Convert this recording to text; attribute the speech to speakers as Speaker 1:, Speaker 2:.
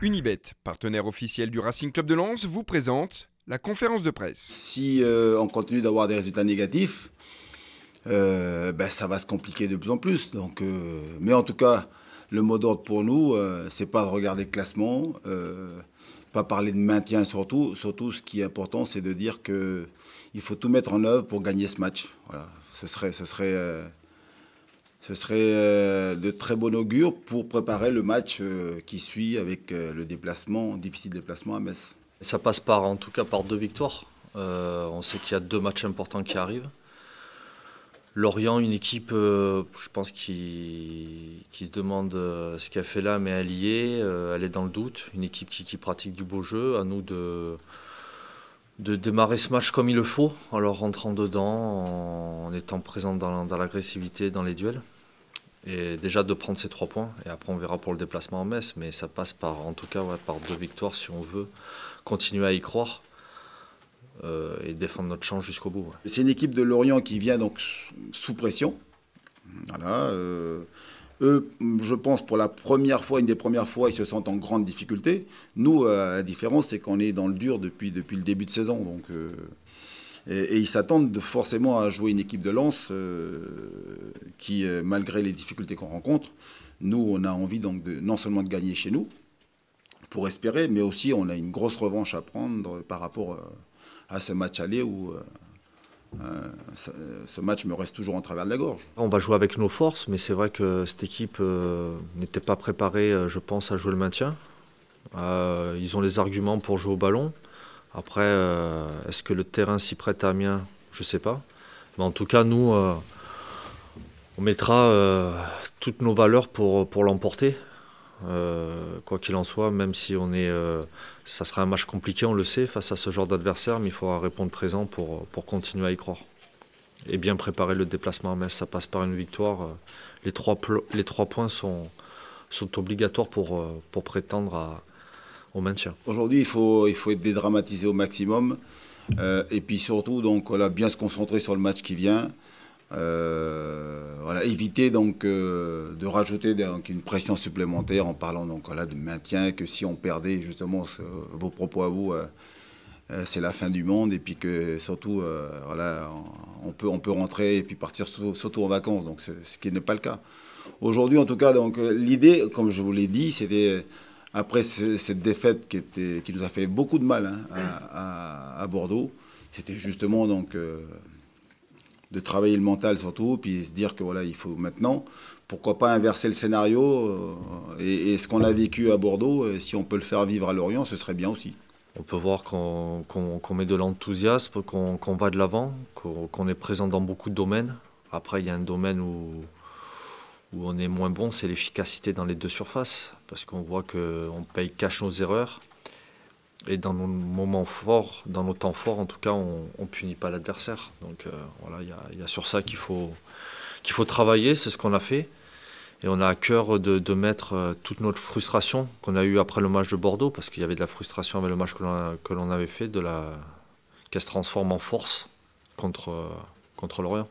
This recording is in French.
Speaker 1: Unibet, partenaire officiel du Racing Club de Lens, vous présente la conférence de presse.
Speaker 2: Si on continue d'avoir des résultats négatifs, ça va se compliquer de plus en plus. Mais en tout cas, le mot d'ordre pour nous, c'est pas de regarder le classement, pas parler de maintien surtout. Surtout, ce qui est important, c'est de dire qu'il faut tout mettre en œuvre pour gagner ce match. Voilà. Ce serait de très bon augure pour préparer le match qui suit avec le difficile déplacement à Metz.
Speaker 3: Ça passe en tout cas par 2 victoires. On sait qu'il y a 2 matchs importants qui arrivent. Lorient, une équipe, je pense, qui se demande ce qu'elle fait là, mais elle y est. Elle est dans le doute. Une équipe qui pratique du beau jeu. À nous de démarrer ce match comme il le faut, en leur rentrant dedans, en étant présent dans l'agressivité, dans les duels. Et déjà de prendre ces 3 points. Et après, on verra pour le déplacement en Metz. Mais ça passe en tout cas, par 2 victoires si on veut continuer à y croire. Et défendre notre chance jusqu'au bout. Ouais.
Speaker 2: C'est une équipe de Lorient qui vient donc sous pression. Voilà, eux, je pense, pour la première fois, une des premières fois, ils se sentent en grande difficulté. Nous, la différence, c'est qu'on est dans le dur depuis le début de saison. Et ils s'attendent forcément à jouer une équipe de Lens qui, malgré les difficultés qu'on rencontre, nous, on a envie donc non seulement de gagner chez nous, pour espérer, mais aussi on a une grosse revanche à prendre par rapport à ce match aller où ce match me reste toujours en travers de la gorge.
Speaker 3: On va jouer avec nos forces, mais c'est vrai que cette équipe n'était pas préparée, je pense, à jouer le maintien. Ils ont les arguments pour jouer au ballon. Après, est-ce que le terrain s'y prête à Amiens? Je ne sais pas. Mais en tout cas, nous, on mettra toutes nos valeurs pour l'emporter. Quoi qu'il en soit, même si ça sera un match compliqué, on le sait, face à ce genre d'adversaire, mais il faudra répondre présent pour continuer à y croire. Et bien préparer le déplacement à Metz, ça passe par une victoire. Les 3 points sont obligatoires pour prétendre au maintien.
Speaker 2: Aujourd'hui, il faut être dédramatisé au maximum. Et puis surtout, bien se concentrer sur le match qui vient. Éviter de rajouter une pression supplémentaire en parlant de maintien, que si on perdait justement vos propos à vous, c'est la fin du monde, et puis que surtout on peut rentrer et puis partir surtout en vacances, donc ce qui n'est pas le cas. Aujourd'hui en tout cas, l'idée, comme je vous l'ai dit, c'était après cette défaite qui nous a fait beaucoup de mal à Bordeaux, c'était justement de travailler le mental surtout, puis se dire que il faut maintenant, pourquoi pas inverser le scénario, et ce qu'on a vécu à Bordeaux, si on peut le faire vivre à Lorient, ce serait bien aussi.
Speaker 3: On peut voir qu'on met de l'enthousiasme, qu'on va de l'avant, qu'on est présent dans beaucoup de domaines. Après, il y a un domaine où on est moins bon, c'est l'efficacité dans les 2 surfaces, parce qu'on voit qu'on paye cash nos erreurs. Et dans nos moments forts, dans nos temps forts, en tout cas, on ne punit pas l'adversaire. Donc il y a sur ça qu'il faut travailler, c'est ce qu'on a fait. Et on a à cœur de mettre toute notre frustration qu'on a eue après le match de Bordeaux, parce qu'il y avait de la frustration avec le match que l'on avait fait, qu'elle se transforme en force contre Lorient.